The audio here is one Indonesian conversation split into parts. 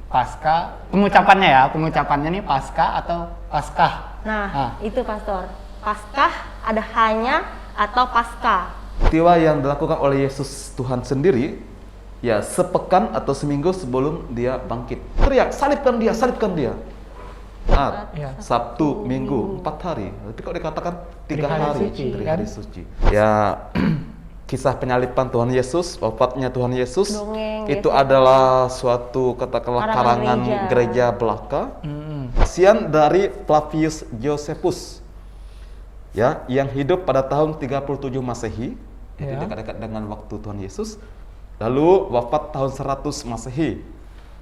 Pasca, pengucapannya nih Pasca atau Paskah? Nah, itu pastor. Paskah ada hanya atau Paskah. Peristiwa yang dilakukan oleh Yesus Tuhan sendiri, ya sepekan atau seminggu sebelum dia bangkit. Teriak, salibkan dia, salibkan dia. Ya. Sabtu, Minggu, 4 hari. Tapi kok dikatakan 3 hari, suci, 3 kan? hari suci. Ya, kisah penyaliban Tuhan Yesus, wafatnya Tuhan Yesus, Dongeng itu Yesus. adalah suatu katakanlah karangan gereja belaka. Sian dari Flavius Josephus, ya, yang hidup pada tahun 37 Masehi, itu Ya. dekat-dekat dengan waktu Tuhan Yesus. Lalu wafat tahun 100 Masehi.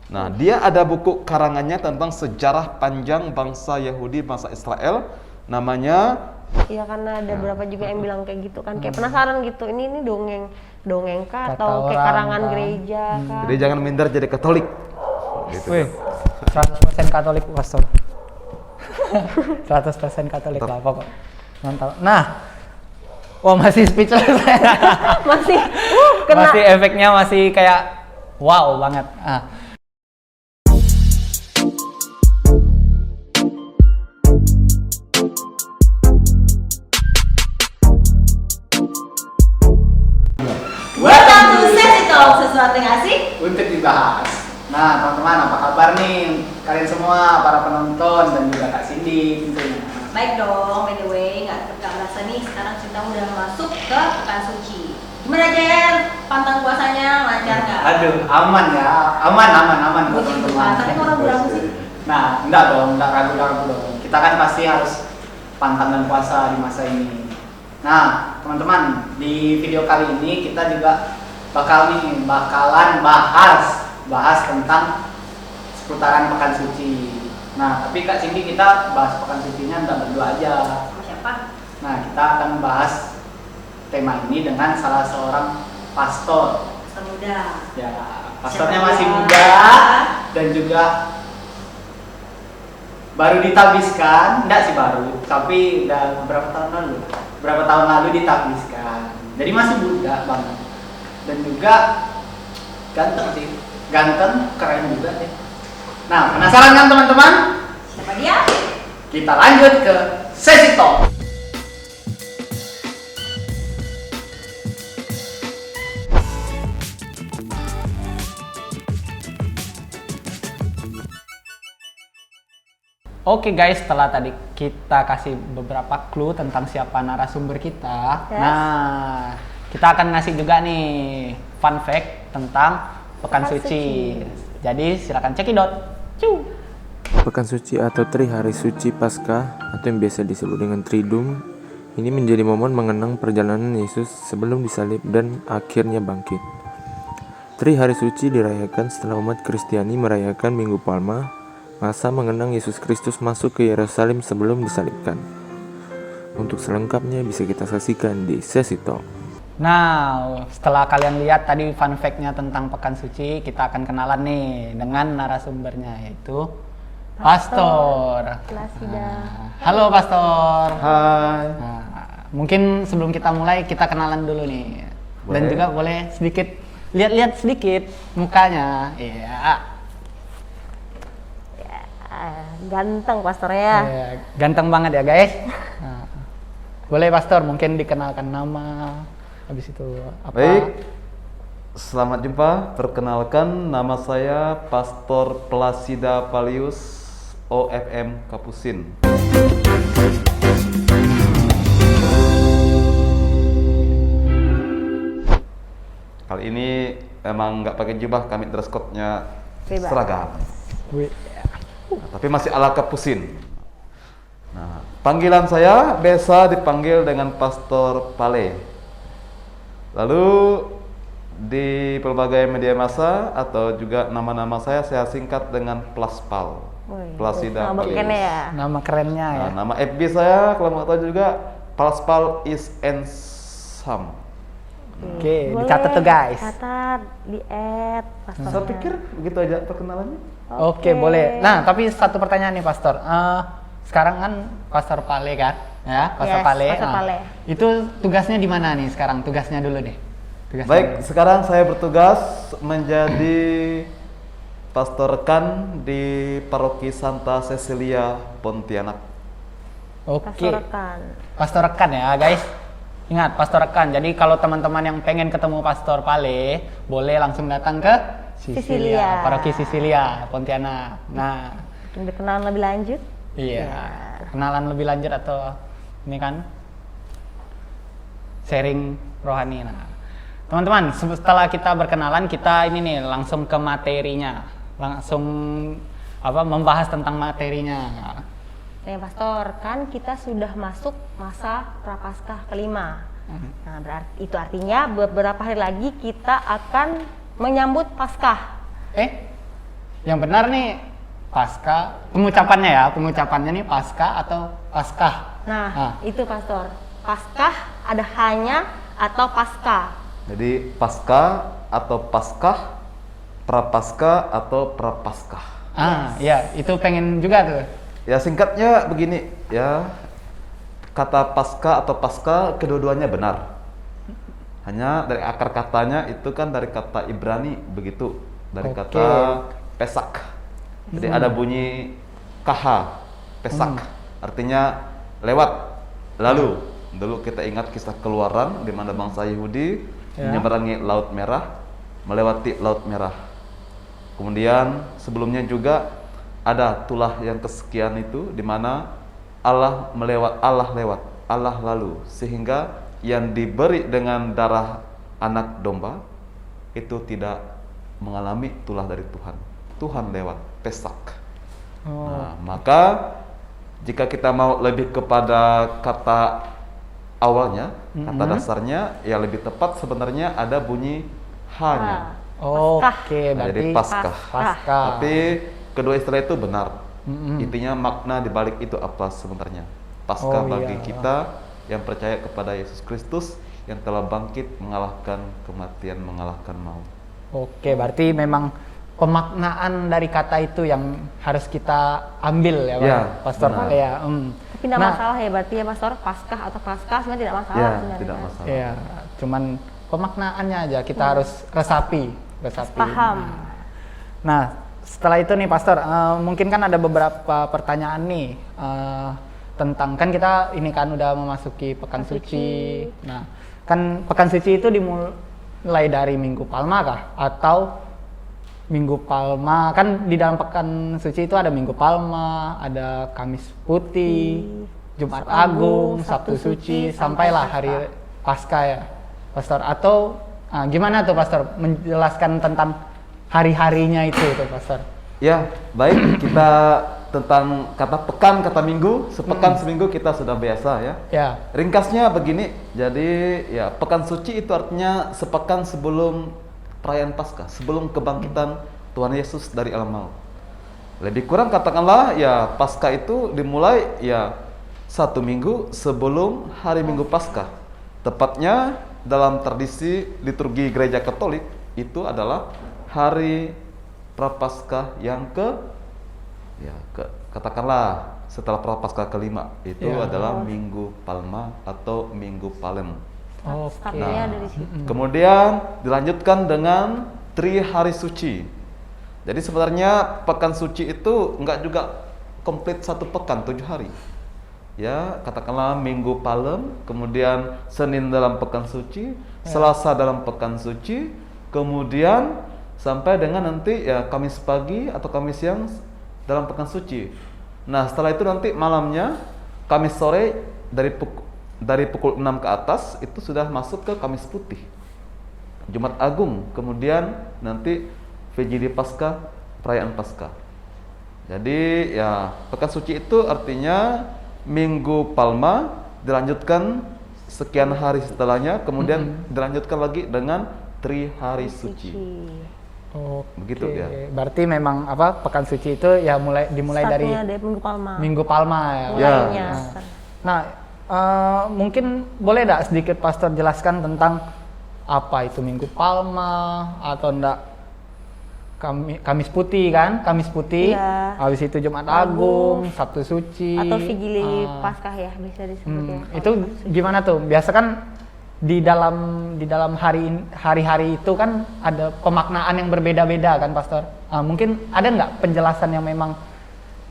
Nah, dia ada buku karangannya tentang sejarah panjang bangsa Yahudi, bangsa Israel, namanya. Iya, karena ada beberapa juga yang bilang kayak gitu kan, kayak penasaran gitu. Ini dongeng kah atau kayak orang, karangan kan? gereja kah? Jadi jangan minder jadi Katolik. Gitu. Wih, 100% Katolik pastor. 100% Katolik lah pokok. Mantap. Nah, wah masih speechless. Masih kena. Masih efeknya masih kayak wow banget. Welcome to Sesi Talk, sesuatu yang asik Untuk dibahas. Nah, teman-teman, apa kabar nih kalian semua, para penonton dan juga Kak Cindy tentunya. Baik dong, by the way, nggak berasa nih sekarang kita udah masuk ke pekan suci. Gimana Jer? Pantang puasanya lancar nggak? Aduh, aman ya, aman buat Puji teman-teman. Tuhan, tapi kok ragu-ragu sih? Nah, enggak dong, enggak ragu-ragu dong. Kita kan pasti harus pantang dan puasa di masa ini. Nah, teman-teman, di video kali ini kita juga bakalan bahas tentang seputaran pekan suci. Nah, tapi Kak Cindy, kita bahas pekan sucinya enggak berdua aja. Sama siapa? Nah, kita akan bahas tema ini dengan salah seorang pastor. Pastor muda. Ya, pastornya Siapa masih dia? muda dan juga baru ditabiskan, enggak sih baru, tapi udah berapa tahun lalu ditabiskan. Jadi masih muda banget. Dan juga ganteng sih. Ganteng, keren juga sih. Nah, penasaran kan teman-teman? Siapa dia? Kita lanjut ke sesi talk. Oke guys, setelah tadi kita kasih beberapa clue tentang siapa narasumber kita, Yes. nah kita akan ngasih juga nih fun fact tentang Pekan Pekan Suci. Suci. Jadi silakan cekidot. Cu. Pekan suci atau Tri Hari Suci Paskah atau yang biasa disebut dengan Triduum ini menjadi momen mengenang perjalanan Yesus sebelum disalib dan akhirnya bangkit. Tri Hari Suci dirayakan setelah umat Kristiani merayakan Minggu Palma, masa mengenang Yesus Kristus masuk ke Yerusalem sebelum disalibkan. Untuk selengkapnya bisa kita saksikan di Sesi Talk. Nah, setelah kalian lihat tadi fun fact-nya tentang Pekan Suci, kita akan kenalan nih dengan narasumbernya yaitu Pastor. Plasida. Nah, halo Pastor. Hai. Nah, mungkin sebelum kita mulai kita kenalan dulu nih. Dan Boleh. juga boleh sedikit lihat-lihat sedikit mukanya. Iya. Ganteng pastornya. Iya, ganteng banget ya, guys. Nah, boleh Pastor mungkin dikenalkan nama habis itu apa? Baik. Selamat jumpa. Perkenalkan, nama saya Pastor Plasida Valius, OFM Kapusin. Kali ini emang nggak pakai jubah, kami dress code-nya Bebas. seragam. Wih, Tapi masih ala Kapusin. Nah, panggilan saya biasa dipanggil dengan Pastor Pale. Lalu di berbagai media massa atau juga nama-nama saya singkat dengan Plaspal. Wih, Plasida nama Valius. bekennya ya. nama kerennya ya. Nah, nama FB saya kalau mau tahu juga Plaspal is handsome. Oke, Boleh, dicatat tuh guys. Catat, di add pastornya. Saya pikir begitu aja perkenalannya. Oke, boleh. Nah, tapi satu pertanyaan nih, Pastor. Sekarang kan Pastor Pale kan, ya, Pastor Yes, Pale. Pastor Pale. Itu tugasnya di mana nih sekarang? Tugasnya dulu deh. Tugasnya. Baik, sekarang saya bertugas menjadi pastor rekan di Paroki Santa Cecilia Pontianak. Oke. Pastor rekan. Pastor rekan ya guys. Ingat, pastor rekan. Jadi kalau teman-teman yang pengen ketemu Pastor Pale, boleh langsung datang ke Sicilia. Paroki Sicilia Pontianak. Nah, Untuk kenalan lebih lanjut. iya. Kenalan lebih lanjut atau ini kan sharing rohani. Nah, teman-teman, setelah kita berkenalan, kita ini nih langsung ke materinya. Langsung membahas tentang materinya. Pastor, kan kita sudah masuk masa Prapaskah kelima. Nah, berarti itu artinya beberapa hari lagi kita akan menyambut Paskah. Yang benar nih Paskah, pengucapannya nih Paskah atau Paskah? Nah, itu Pastor. Paskah ada hanya atau Paskah. Jadi Paskah atau Paskah, Prapaskah atau Prapaskah. Iya, itu pengen juga tuh. Ya singkatnya begini ya, kata Paskah atau Paskah kedua-duanya benar. Hanya dari akar katanya itu kan dari kata Ibrani begitu, dari kata Pesak. Jadi ada bunyi KH, Pesak, artinya lewat, lalu. Dulu kita ingat kisah Keluaran di mana bangsa Yahudi menyeberangi Laut Merah, melewati Laut Merah. Kemudian sebelumnya juga ada tulah yang kesekian itu di mana Allah lalu, sehingga yang diberi dengan darah anak domba itu tidak mengalami tulah dari Tuhan. Tuhan lewat, Pesak. Nah, maka jika kita mau lebih kepada kata awalnya, kata dasarnya, ya lebih tepat sebenarnya ada bunyi hanya. Oke, Nah, berarti jadi Paskah. Paskah. Tapi kedua istilah itu benar. Intinya makna di balik itu apa sebenarnya? Paskah bagi kita yang percaya kepada Yesus Kristus yang telah bangkit mengalahkan kematian, mengalahkan maut. Oke, berarti memang pemaknaan dari kata itu yang harus kita ambil ya, Pak? Ya, Pastor benar. ya. Tapi tidak masalah ya berarti ya Pastor, Paskah atau Paskah sebenarnya tidak masalah Ya, sebenarnya. tidak masalah. Iya, cuman pemaknaannya aja kita harus resapi. Paham. Nah, setelah itu nih Pastor, mungkin kan ada beberapa pertanyaan nih tentang, kan kita ini kan udah memasuki Pekan Suci. Nah, kan Pekan Suci itu dimulai dari Minggu Palma kah? Atau Minggu Palma, kan di dalam Pekan Suci itu ada Minggu Palma, ada Kamis Putih, Jumat Agung, Sabtu Suci, sampailah hari Paskah ya, Pastor. Atau gimana tuh Pastor menjelaskan tentang hari-harinya itu tuh Pastor? Ya, baik, kita tentang kata pekan, kata minggu, sepekan seminggu kita sudah biasa ya. Ya. Ringkasnya begini, jadi ya Pekan Suci itu artinya sepekan sebelum perayaan Paskah, sebelum kebangkitan Tuhan Yesus dari alam maut. Lebih kurang katakanlah ya Paskah itu dimulai ya 1 minggu sebelum hari Minggu Paskah. Tepatnya dalam tradisi liturgi Gereja Katolik itu adalah hari Prapaskah yang katakanlah setelah Prapaskah kelima itu adalah Minggu Palma atau Minggu Palem. Startnya dari situ. Kemudian dilanjutkan dengan Tri Hari Suci. Jadi sebenarnya Pekan Suci itu enggak juga komplit 1 pekan, 7 hari. Ya, katakanlah Minggu Palem, kemudian Senin dalam Pekan Suci, Selasa dalam Pekan Suci, kemudian sampai dengan nanti ya Kamis pagi atau Kamis siang dalam Pekan Suci. Nah, setelah itu nanti malamnya Kamis sore dari pukul 6 ke atas itu sudah masuk ke Kamis Putih, Jumat Agung, kemudian nanti Vigili Paskah, perayaan Paskah. Jadi ya Pekan Suci itu artinya Minggu Palma, dilanjutkan sekian hari setelahnya, kemudian dilanjutkan lagi dengan Tri Hari Suci. Begitu ya. Berarti memang Pekan Suci itu ya dimulai dari Minggu Palma. Minggu Palma ya. Mulainya. Nah, mungkin boleh enggak sedikit Pastor jelaskan tentang apa itu Minggu Palma atau enggak Kamis Putih kan? Kamis Putih. Iya. Habis itu Jumat Agung, Sabtu Suci Atau Vigili Paskah ya bisa disebut ya. Itu gimana tuh? Biasa kan di dalam hari-hari itu kan ada pemaknaan yang berbeda-beda kan Pastor. Mungkin ada nggak penjelasan yang memang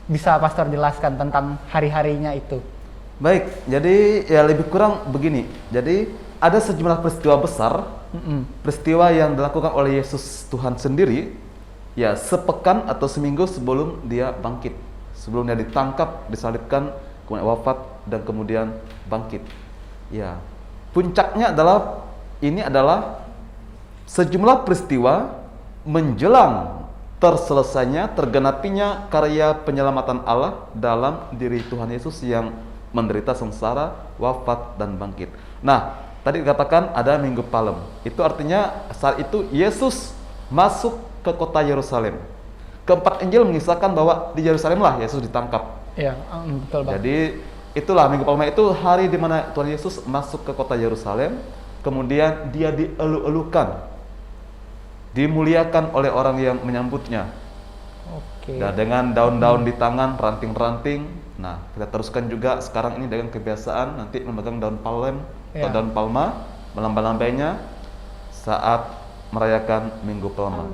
bisa Pastor jelaskan tentang hari-harinya itu? Baik, jadi ya lebih kurang begini. Jadi ada sejumlah peristiwa besar, peristiwa yang dilakukan oleh Yesus Tuhan sendiri, ya sepekan atau seminggu sebelum dia bangkit, sebelum dia ditangkap, disalibkan, kemudian wafat dan kemudian bangkit. Ya, puncaknya adalah sejumlah peristiwa menjelang terselesainya, tergenapinya karya penyelamatan Allah dalam diri Tuhan Yesus yang menderita sengsara, wafat dan bangkit. Nah, tadi dikatakan ada Minggu Palem. Itu artinya saat itu Yesus masuk ke kota Yerusalem. Keempat Injil mengisahkan bahwa di Yerusalem lah Yesus ditangkap. Iya, betul Bang. Jadi itulah Minggu Palma, itu hari di mana Tuhan Yesus masuk ke kota Yerusalem, kemudian dia dielu-elukan, dimuliakan oleh orang yang menyambutnya. Oke. Dan dengan daun-daun di tangan, ranting-ranting. Nah, kita teruskan juga sekarang ini dengan kebiasaan nanti memegang daun palem atau daun palma, melambang-lambainya saat merayakan Minggu Palma.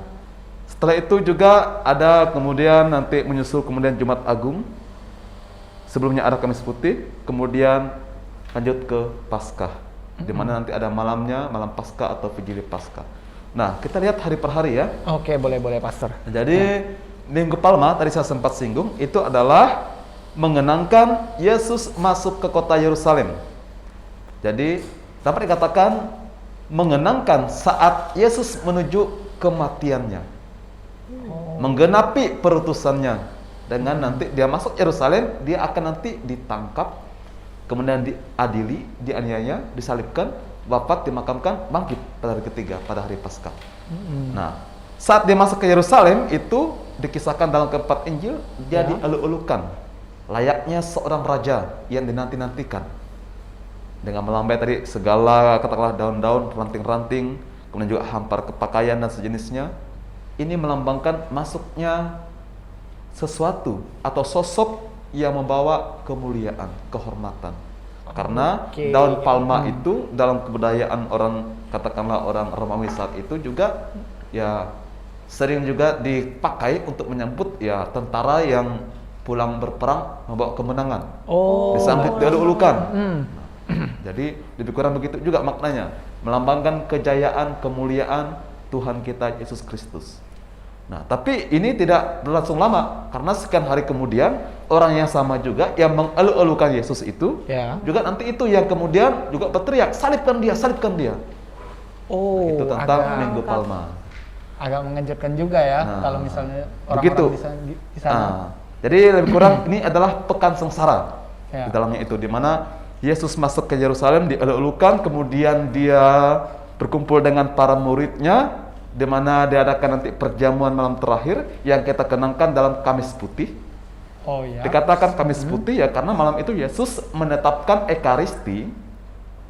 Setelah itu juga ada kemudian nanti menyusul kemudian Jumat Agung. Sebelumnya ada Kamis Putih, kemudian lanjut ke Paskah, di mana nanti ada malamnya, malam Paskah atau Vigili Paskah. Nah, kita lihat hari per hari ya. Oke, boleh Pastor. Jadi Minggu Palma tadi saya sempat singgung, itu adalah mengenangkan Yesus masuk ke kota Yerusalem. Jadi dapat dikatakan mengenangkan saat Yesus menuju kematiannya, menggenapi perutusannya. Dengan nanti dia masuk Yerusalem, dia akan nanti ditangkap, kemudian diadili, dianiaya, disalibkan, wafat, dimakamkan, bangkit pada hari ketiga, pada hari Paskah. Nah, saat dia masuk ke Yerusalem itu dikisahkan dalam keempat Injil, dia dielu-elukan layaknya seorang raja yang dinanti-nantikan, dengan melambai tadi segala katakanlah daun-daun, ranting-ranting, kemudian juga hampar kepakaian dan sejenisnya. Ini melambangkan masuknya sesuatu atau sosok yang membawa kemuliaan, kehormatan. Karena daun palma itu dalam kebudayaan orang, katakanlah orang Romawi saat itu juga ya sering juga dipakai untuk menyambut ya tentara yang pulang berperang membawa kemenangan. Disambut dielu-elukan. Jadi lebih kurang begitu juga maknanya, melambangkan kejayaan, kemuliaan Tuhan kita Yesus Kristus. Nah, tapi ini tidak berlangsung lama, karena sekian hari kemudian orang yang sama juga yang mengelu-elukan Yesus itu juga nanti itu yang kemudian juga berteriak, salibkan dia, salibkan dia. Nah, itu tentang Minggu Palma. Agak mengejutkan juga ya, kalau misalnya begitu. orang-orang di sana. Jadi lebih kurang ini adalah pekan sengsara di dalamnya itu, di mana Yesus masuk ke Yerusalem dielu-elukan, kemudian dia berkumpul dengan para muridnya, di mana diadakan nanti perjamuan malam terakhir yang kita kenangkan dalam Kamis Putih. Dikatakan Kamis Putih ya karena malam itu Yesus menetapkan Ekaristi,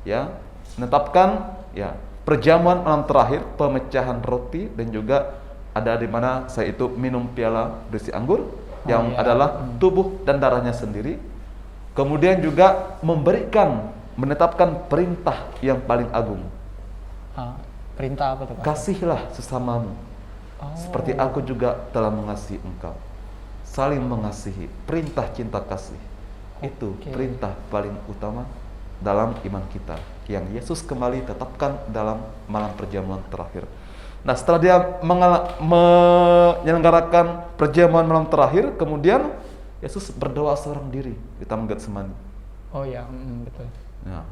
ya, menetapkan ya perjamuan malam terakhir, pemecahan roti, dan juga ada di mana saya itu minum piala berisi anggur yang adalah tubuh dan darahnya sendiri. Kemudian juga menetapkan perintah yang paling agung. Perintah apa tuh Pak? Kasihlah sesamamu seperti aku juga telah mengasihi engkau. Saling mengasihi, perintah cinta kasih. Itu perintah paling utama dalam iman kita yang Yesus kembali tetapkan dalam malam perjamuan terakhir. Nah, setelah dia menyelenggarakan perjamuan malam terakhir, kemudian Yesus berdoa seorang diri di Taman Getsemani. Betul. Nah,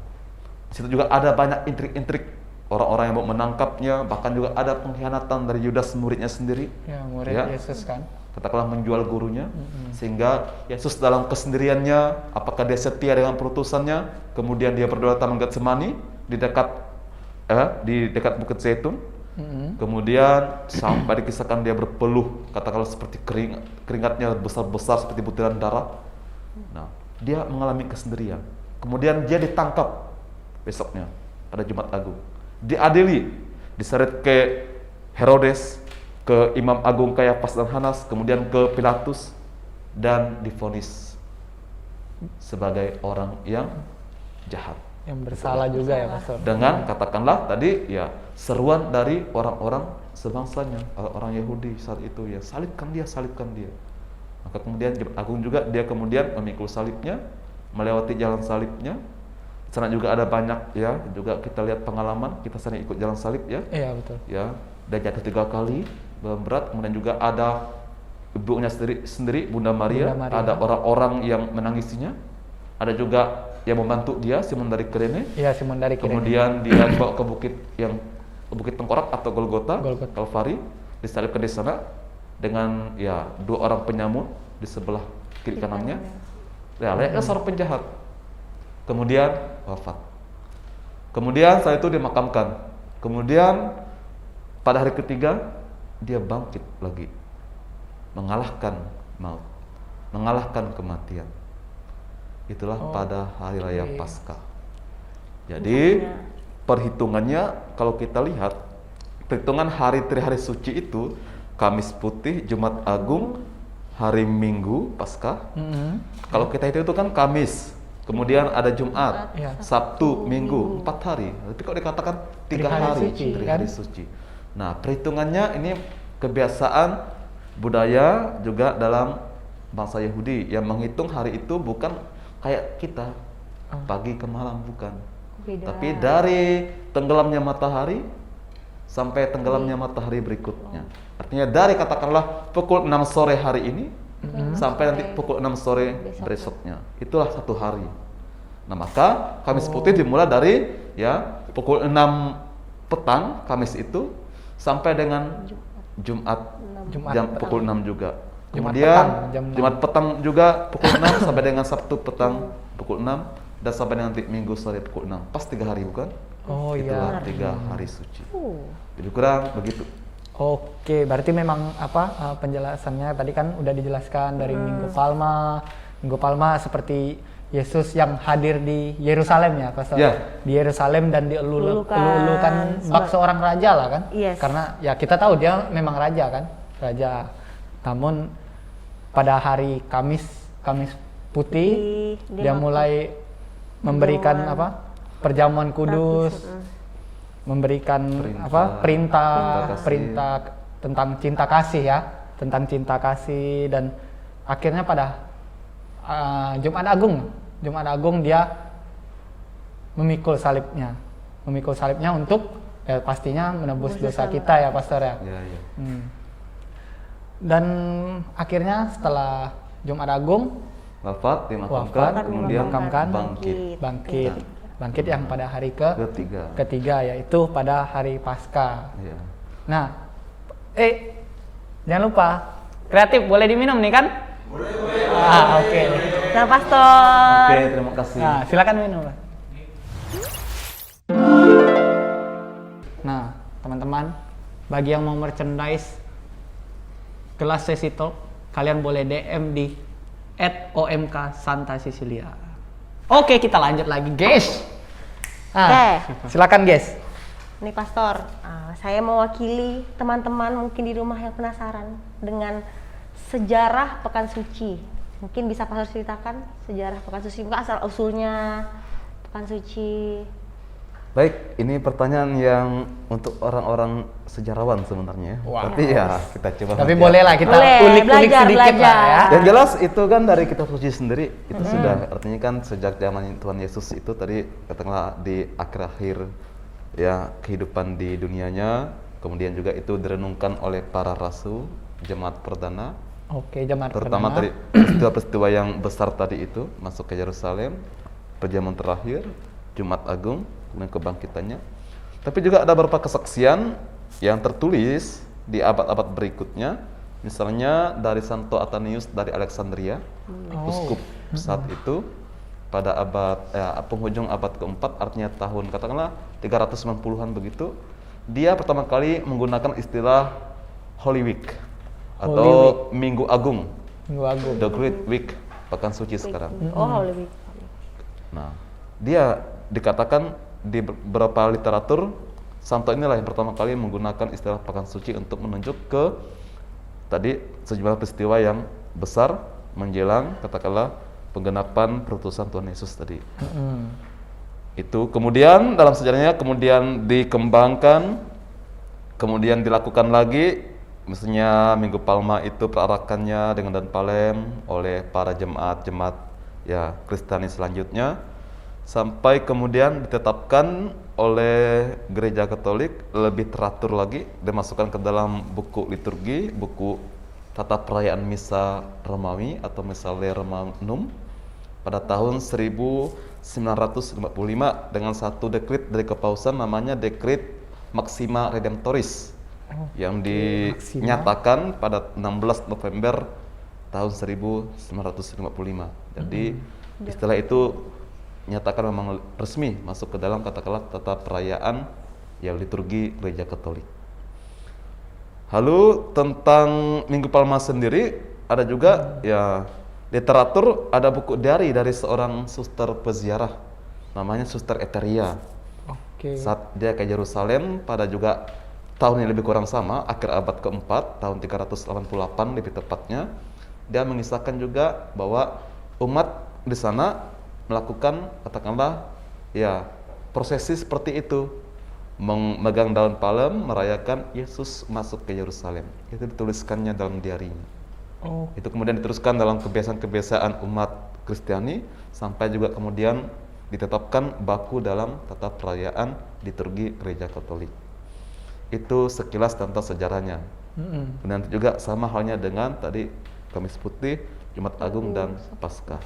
di situ juga ada banyak intrik-intrik. Orang-orang yang mau menangkapnya, bahkan juga ada pengkhianatan dari Yudas muridnya sendiri. Murid Yesus kan. Katakanlah menjual gurunya, sehingga Yesus dalam kesendiriannya, apakah dia setia dengan perutusannya, kemudian dia berdoa Taman Getsemani di dekat Bukit Zaitun, kemudian sampai dikisahkan dia berpeluh, katakanlah seperti keringatnya besar-besar seperti butiran darah. Nah, dia mengalami kesendirian. Kemudian dia ditangkap besoknya pada Jumat Agung. Diadili, diseret ke Herodes, ke Imam Agung Kayafas dan Hanas, kemudian ke Pilatus, dan divonis sebagai orang yang jahat. Yang bersalah juga ya Pastor. Dengan katakanlah tadi ya seruan dari orang-orang sebangsanya, orang Yahudi saat itu ya, salibkan dia, salibkan dia. Maka kemudian Jemaat Agung juga dia kemudian memikul salibnya, melewati jalan salibnya. Di sana juga ada banyak ya, juga kita lihat pengalaman, kita sering ikut jalan salib ya. Iya betul. Ya, dan jatuh 3 kali berat, kemudian juga ada ibunya sendiri Bunda Maria, Bunda Maria. ada orang-orang yang menangisinya, ada juga yang membantu dia, Simon dari Kirene. Iya, Simon dari Kirene. Kemudian dia dibawa ke Bukit Tengkorak atau Golgota, Kalvari, disalibkan di sana dengan ya 2 orang penyamun di sebelah kiri kanannya. Ya, layaknya seorang penjahat. Kemudian wafat. Kemudian setelah itu dimakamkan. Kemudian pada hari ketiga dia bangkit lagi, mengalahkan maut, mengalahkan kematian. Itulah pada hari raya Paskah. Jadi perhitungannya kalau kita lihat perhitungan hari-hari hari suci itu Kamis Putih, Jumat Agung, hari Minggu Paskah. Kalau kita itu kan Kamis, kemudian ada Jumat, Iya. Sabtu, Minggu, 4 hari. Tapi kok dikatakan 3 hari, suci, 3 kan? hari suci. Nah, perhitungannya ini kebiasaan budaya juga dalam bangsa Yahudi yang menghitung hari itu bukan kayak kita pagi ke malam, bukan. Beda. Tapi dari tenggelamnya matahari sampai tenggelamnya matahari berikutnya. Artinya dari katakanlah pukul 6 sore hari ini sampai nanti pukul 6 sore besoknya. Itulah 1 hari. Nah, maka Kamis Putih dimulai dari ya pukul 6 petang Kamis itu sampai dengan Jumat jam pukul 6 juga. Kemudian Jumat petang juga pukul 6 sampai dengan Sabtu petang pukul 6 dan sampai dengan nanti Minggu sore pukul 6. Pas 3 hari bukan? Oh Itulah iya. 3 hari suci. Jadi kurang begitu. Oke, berarti memang penjelasannya tadi kan udah dijelaskan dari Minggu Palma. Minggu Palma seperti Yesus yang hadir di Yerusalem ya, Pastor. Ya. Di Yerusalem dan dielulukan bak seorang raja lah kan? Yes. Karena ya kita tahu dia memang raja kan, raja. Namun pada hari Kamis Putih dia mulai memberikan perjamuan kudus, memberikan perintah tentang cinta kasih ya, tentang cinta kasih, dan akhirnya pada Jumat Agung dia memikul salibnya untuk pastinya menebus dosa kita ya, Pastor ya. Ya, ya. Dan akhirnya setelah Jumat Agung Wafat, kemudian dimakamkan, bangkit yang pada hari ketiga yaitu pada hari Paskah. Ya. Nah, jangan lupa kreatif boleh diminum nih kan? Boleh. Oke. Nah, Pastor. Oke, terima kasih. Nah, silakan minum. Nah, teman-teman, bagi yang mau merchandise Kelas Sesi Talk, kalian boleh DM di @omk_Santa Cecilia. Oke, kita lanjut lagi, guys. Silakan, guys. Nih Pastor, saya mewakili teman-teman mungkin di rumah yang penasaran dengan sejarah Pekan Suci. Mungkin bisa Pastor ceritakan sejarah Pekan Suci, mungkin asal usulnya Pekan Suci. Baik, ini pertanyaan yang untuk orang-orang sejarawan sebenarnya. Wow. Tapi ya kita coba. Tapi bolehlah kita ulik-ulik sedikit lah ya. Yang jelas itu kan dari kitab suci sendiri itu sudah artinya kan sejak zaman Tuhan Yesus itu tadi katakanlah di akhir-akhir ya kehidupan di dunianya, kemudian juga itu direnungkan oleh para rasul, jemaat perdana. Oke, jemaat terutama perdana. tadi peristiwa yang besar tadi itu masuk ke Yerusalem, perjamuan terakhir, Jumat Agung, kemudian kebangkitannya. Tapi juga ada beberapa kesaksian yang tertulis di abad-abad berikutnya. Misalnya dari Santo Athanasius dari Alexandria, uskup saat itu pada penghujung abad keempat, artinya tahun katakanlah 390-an begitu. Dia pertama kali menggunakan istilah Holy Week atau Minggu Agung. The Great Week, Pekan Suci sekarang. Holy Week. Nah, dia dikatakan di beberapa literatur Santo inilah yang pertama kali menggunakan istilah Pekan Suci untuk menunjuk ke tadi sejumlah peristiwa yang besar menjelang katakanlah penggenapan perutusan Tuhan Yesus tadi. Itu kemudian dalam sejarahnya kemudian dikembangkan, kemudian dilakukan lagi, mestinya Minggu Palma itu perarakannya dengan Dan Palem oleh para jemaat-jemaat ya Kristiani selanjutnya, sampai kemudian ditetapkan oleh Gereja Katolik lebih teratur lagi, dimasukkan ke dalam buku liturgi, buku tata perayaan Misa Romawi atau Missale Romanum pada tahun 1955 dengan satu dekret dari kepausan namanya Dekret Maxima Redemptoris yang dinyatakan pada 16 November tahun 1955. Jadi istilah itu nyatakan memang resmi masuk ke dalam katakanlah tata perayaan ya liturgi Gereja Katolik. Lalu tentang Minggu Palma sendiri ada juga ya literatur, ada buku diari dari seorang suster peziarah namanya Suster Eteria. Oke. Saat dia ke Yerusalem pada juga tahun yang lebih kurang sama, akhir abad keempat, tahun 388 lebih tepatnya, dia mengisahkan juga bahwa umat di sana melakukan katakanlah ya prosesi seperti itu, memegang daun palem merayakan Yesus masuk ke Yerusalem. Itu dituliskannya dalam diarinya. Oh, Itu kemudian diteruskan dalam kebiasaan-kebiasaan umat Kristiani sampai juga kemudian ditetapkan baku dalam tata perayaan liturgi Gereja Katolik. Itu sekilas tentang sejarahnya. Dan juga sama halnya dengan tadi Kamis Putih, Jumat Agung dan Paskah.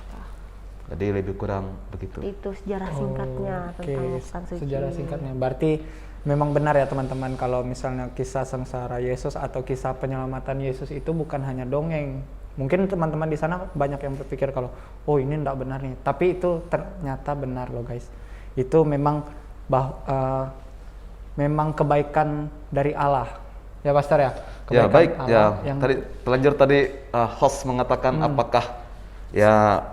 Jadi lebih kurang begitu. Itu sejarah singkatnya tentang pekan suci. sejarah singkatnya. Berarti memang benar ya teman-teman, kalau misalnya kisah sengsara Yesus atau kisah penyelamatan Yesus itu bukan hanya dongeng. Mungkin teman-teman di sana banyak yang berpikir kalau oh ini enggak benar nih, tapi itu ternyata benar loh guys. Itu memang memang kebaikan dari Allah. Ya Pastor ya. Ya Kebaikan baik Allah ya. yang Tadi terlanjur tadi host mengatakan apakah ya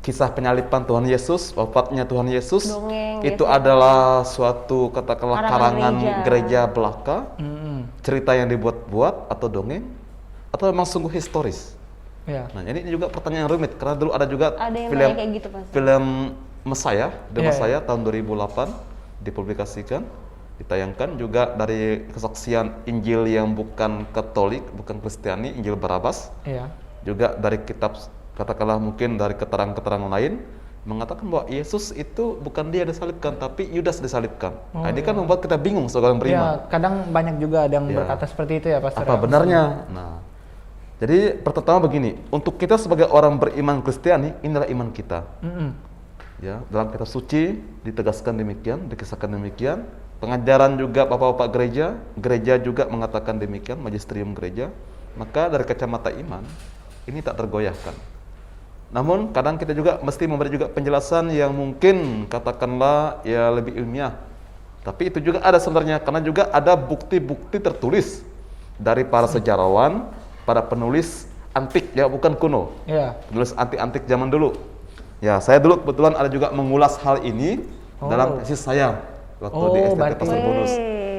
kisah penyaliban Tuhan Yesus, wafatnya Tuhan Yesus Dongeng, itu biasa. adalah suatu katakanlah karangan Karangan gereja belaka, Mm-mm. cerita yang dibuat-buat atau dongeng, atau memang sungguh historis. Ya. Nah ini juga pertanyaan yang rumit karena dulu ada juga Ada yang film nanya kayak gitu, Pak. film Messiah, The Iya, Messiah tahun 2008 dipublikasikan, ditayangkan juga dari kesaksian Injil yang bukan Katolik, bukan Kristiani, Injil Barabas, Iya. juga dari kitab katakanlah mungkin dari keterangan-keterangan lain mengatakan bahwa Yesus itu bukan dia disalibkan tapi Yudas disalibkan. Nah, ini kan membuat kita bingung sebagai orang beriman. Ya, kadang banyak juga ada yang Ya. berkata seperti itu ya Pastor. Apa ya? benarnya? Nah, jadi pertama begini, untuk kita sebagai orang beriman Kristiani, inilah iman kita. Mm-mm. Ya, dalam kitab suci ditegaskan demikian, dikisahkan demikian. Pengajaran juga bapak-bapak gereja, gereja juga mengatakan demikian, magisterium gereja. Maka dari kacamata iman, ini tak tergoyahkan. Namun kadang kita juga mesti memberi juga penjelasan yang mungkin katakanlah ya lebih ilmiah. Tapi itu juga ada sebenarnya, karena juga ada bukti-bukti tertulis dari para sejarawan, para penulis antik ya, bukan kuno. Iya. Penulis antik-antik zaman dulu. Ya, saya dulu kebetulan ada juga mengulas hal ini dalam tesis saya waktu di STT berarti- Pastor Bonus.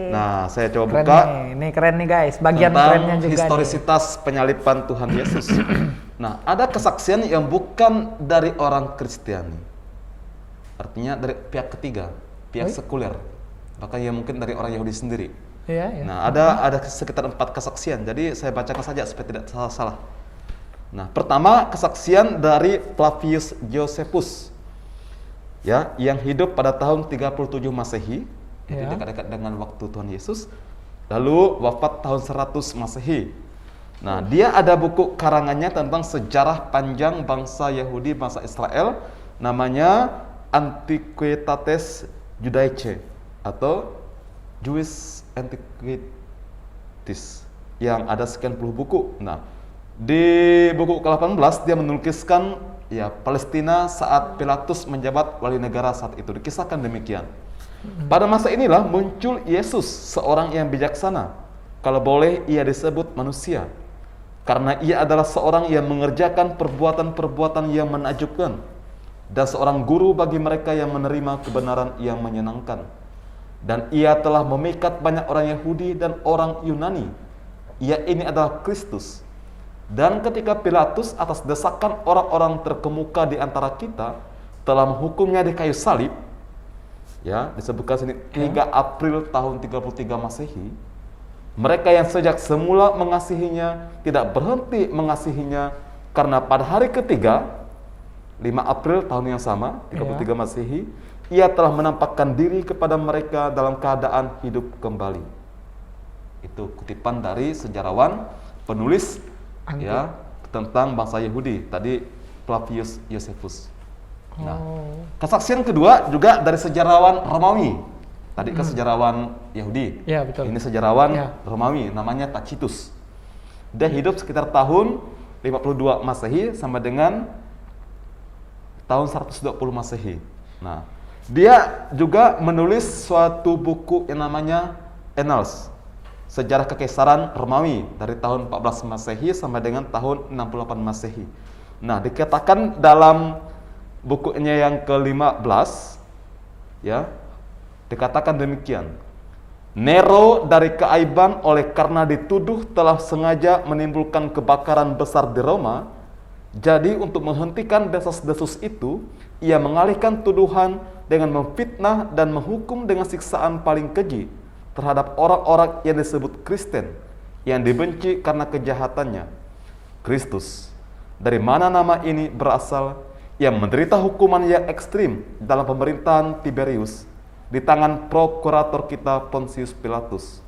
Nah, saya coba Keren buka nih. Ini keren nih guys. Bagian tentang kerennya juga nih. historisitas penyaliban Tuhan Yesus. Nah, ada kesaksian yang bukan dari orang Kristiani. Artinya dari pihak ketiga, pihak sekuler. Bahkan ya mungkin dari orang Yahudi sendiri. Iya, iya. Nah, ada sekitar 4 kesaksian. Jadi saya bacakan saja supaya tidak salah. Nah, pertama kesaksian dari Flavius Josephus. Ya, yang hidup pada tahun 37 Masehi, itu Ya. dekat-dekat dengan waktu Tuhan Yesus. Lalu wafat tahun 100 Masehi. Nah, dia ada buku karangannya tentang sejarah panjang bangsa Yahudi, bangsa Israel, namanya Antiquitates Judaicae atau Jewish Antiquities, yang ada sekian puluh buku. Nah, di buku ke-18 dia menuliskan ya Palestina saat Pilatus menjabat wali negara saat itu. Dikisahkan demikian. Pada masa inilah muncul Yesus, seorang yang bijaksana. Kalau boleh ia disebut manusia. Karena ia adalah seorang yang mengerjakan perbuatan-perbuatan yang menakjubkan. Dan seorang guru bagi mereka yang menerima kebenaran yang menyenangkan. Dan ia telah memikat banyak orang Yahudi dan orang Yunani. Ia ini adalah Kristus. Dan ketika Pilatus atas desakan orang-orang terkemuka di antara kita telah menghukumnya di kayu salib, Ya, disebutkan sini 3 April tahun 33 Masehi. Mereka yang sejak semula mengasihinya tidak berhenti mengasihinya karena pada hari ketiga 5 April tahun yang sama 33 Masehi, ia telah menampakkan diri kepada mereka dalam keadaan hidup kembali. Itu kutipan dari sejarawan penulis ya tentang bangsa Yahudi tadi, Flavius Josephus. Nah, kesaksian kedua juga dari sejarawan Romawi. Tadi ke sejarawan Yahudi. Ya, betul. Ini sejarawan Ya. Romawi, namanya Tacitus. Dia hidup sekitar tahun 52 Masehi sama dengan tahun 120 Masehi. Nah, dia juga menulis suatu buku yang namanya Annals, Sejarah Kekaisaran Romawi dari tahun 14 Masehi sampai dengan tahun 68 Masehi. Nah, dikatakan dalam bukunya yang ke-15 ya, dikatakan demikian. Nero dari keaiban oleh karena dituduh telah sengaja menimbulkan kebakaran besar di Roma. Jadi untuk menghentikan desas-desus itu, ia mengalihkan tuduhan dengan memfitnah dan menghukum dengan siksaan paling keji terhadap orang-orang yang disebut Kristen, yang dibenci karena kejahatannya. Kristus, dari mana nama ini berasal, yang menderita hukuman yang ekstrim dalam pemerintahan Tiberius di tangan prokurator kita Pontius Pilatus.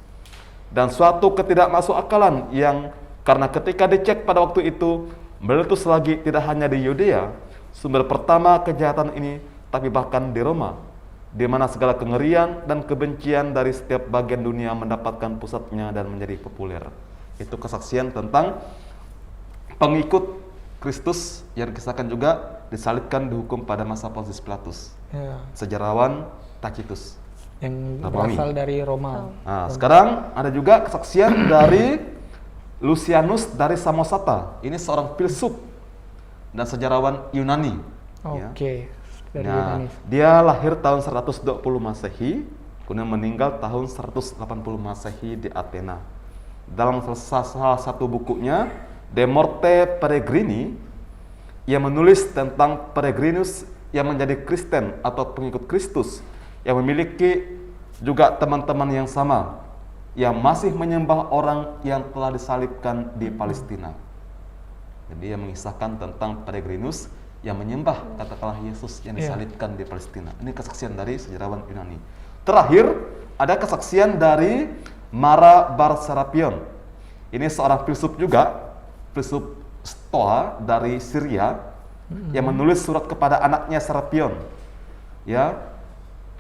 Dan suatu ketidakmasukakalan yang karena ketika dicek pada waktu itu meletus lagi tidak hanya di Yudea, sumber pertama kejahatan ini, tapi bahkan di Roma, di mana segala kengerian dan kebencian dari setiap bagian dunia mendapatkan pusatnya dan menjadi populer. Itu kesaksian tentang pengikut Kristus yang dikisahkan juga disalibkan, dihukum pada masa Pontius Pilatus. Ya. Sejarawan Tacitus. Yang Romawi. berasal dari Roma. Nah, sekarang ada juga kesaksian dari Lucianus dari Samosata. Ini seorang filsuf dan sejarawan Yunani. Ya. Oke. Dari Nah, Yunani. dia lahir tahun 120 Masehi, kemudian meninggal tahun 180 Masehi di Athena. Dalam salah satu bukunya, De Morte Peregrini, ia menulis tentang Peregrinus yang menjadi Kristen atau pengikut Kristus, yang memiliki juga teman-teman yang sama, yang masih menyembah orang yang telah disalibkan di Palestina. Jadi ia mengisahkan tentang Peregrinus yang menyembah katakanlah Yesus yang disalibkan di Palestina. Ini kesaksian dari sejarawan Yunani. Terakhir, ada kesaksian dari Mara Bar Serapion. Ini seorang filsuf juga, filsuf Stoa dari Syria, yang menulis surat kepada anaknya Serapion. Ya,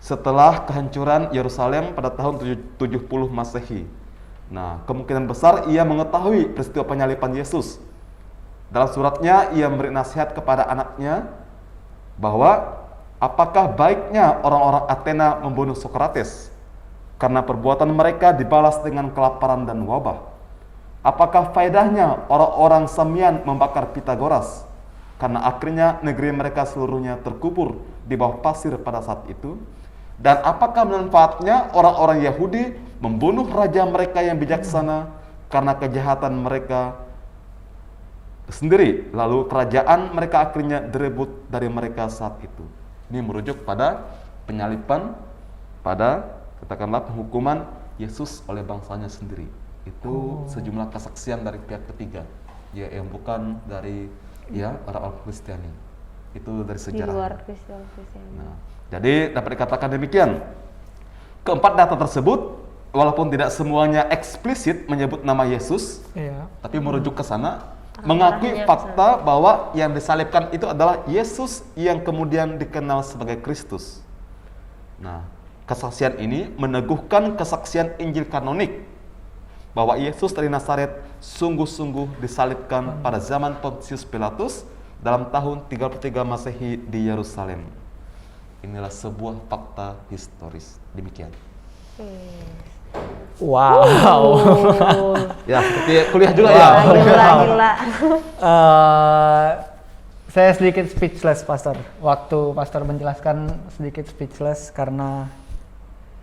setelah kehancuran Yerusalem pada tahun 70 Masehi. Nah, kemungkinan besar ia mengetahui peristiwa penyaliban Yesus. Dalam suratnya, ia memberi nasihat kepada anaknya bahwa apakah baiknya orang-orang Athena membunuh Sokrates karena perbuatan mereka dibalas dengan kelaparan dan wabah. Apakah faedahnya orang-orang Samian membakar Pitagoras karena akhirnya negeri mereka seluruhnya terkubur di bawah pasir pada saat itu? Dan apakah manfaatnya orang-orang Yahudi membunuh raja mereka yang bijaksana karena kejahatan mereka sendiri, lalu kerajaan mereka akhirnya direbut dari mereka saat itu? Ini merujuk pada penyaliban, pada katakanlah penghukuman Yesus oleh bangsanya sendiri. Itu sejumlah kesaksian dari pihak ketiga, ya, yang bukan dari orang-orang Kristiani. Itu dari sejarah. Di luar Kristiani. Nah, jadi dapat dikatakan demikian. Keempat data tersebut, walaupun tidak semuanya eksplisit menyebut nama Yesus, tapi merujuk ke sana, mengakui fakta bahwa yang disalibkan itu adalah Yesus yang kemudian dikenal sebagai Kristus. Nah, kesaksian ini meneguhkan kesaksian Injil kanonik bahwa Yesus dari Nazaret sungguh-sungguh disalibkan pada zaman Pontius Pilatus dalam tahun 33 Masehi di Yerusalem. Inilah sebuah fakta historis. Demikian. Wow. Ya, seperti kuliah juga ya. Gila. Saya sedikit speechless, Pastor. Waktu Pastor menjelaskan sedikit speechless karena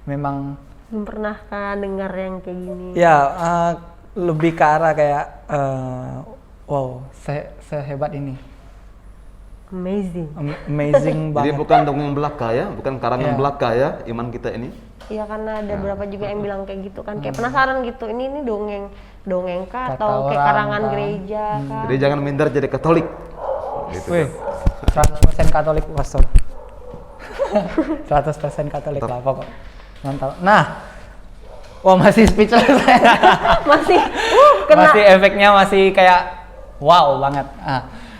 memang Belum pernah kan dengar yang kayak gini. ya lebih ke arah kayak wow, sehebat ini. Amazing. Amazing Jadi banget. bukan dongeng belaka ya, bukan karangan Iya. belaka ya iman kita ini. Iya karena ada beberapa juga yang bilang kayak gitu kan, kayak penasaran gitu. Ini dongeng kah Kata atau kayak orang, karangan kan. gereja kah? Jadi jangan minder jadi Katolik. Gitu. Wih, 100% Katolik pastor. 100% Katolik lah pokok. Mantap. Nah, wah masih speechless. Masih kena. Masih efeknya masih kayak wow banget.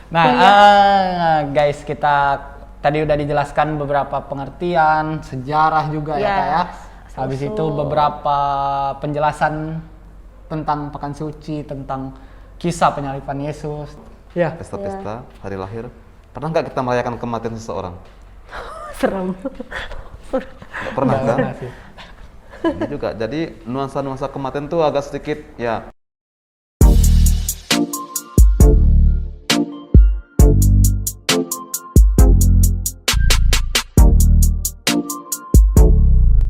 Nah, guys, kita tadi udah dijelaskan beberapa pengertian, sejarah juga ya Kak ya. Habis itu beberapa penjelasan tentang Pekan Suci, tentang kisah penyaliban Yesus. Ya, Pesta-pesta hari lahir. Pernah nggak kita merayakan kematian seseorang? Serem. Nggak pernah kan? sih. Ini juga. Jadi nuansa-nuansa kematian tuh agak sedikit ya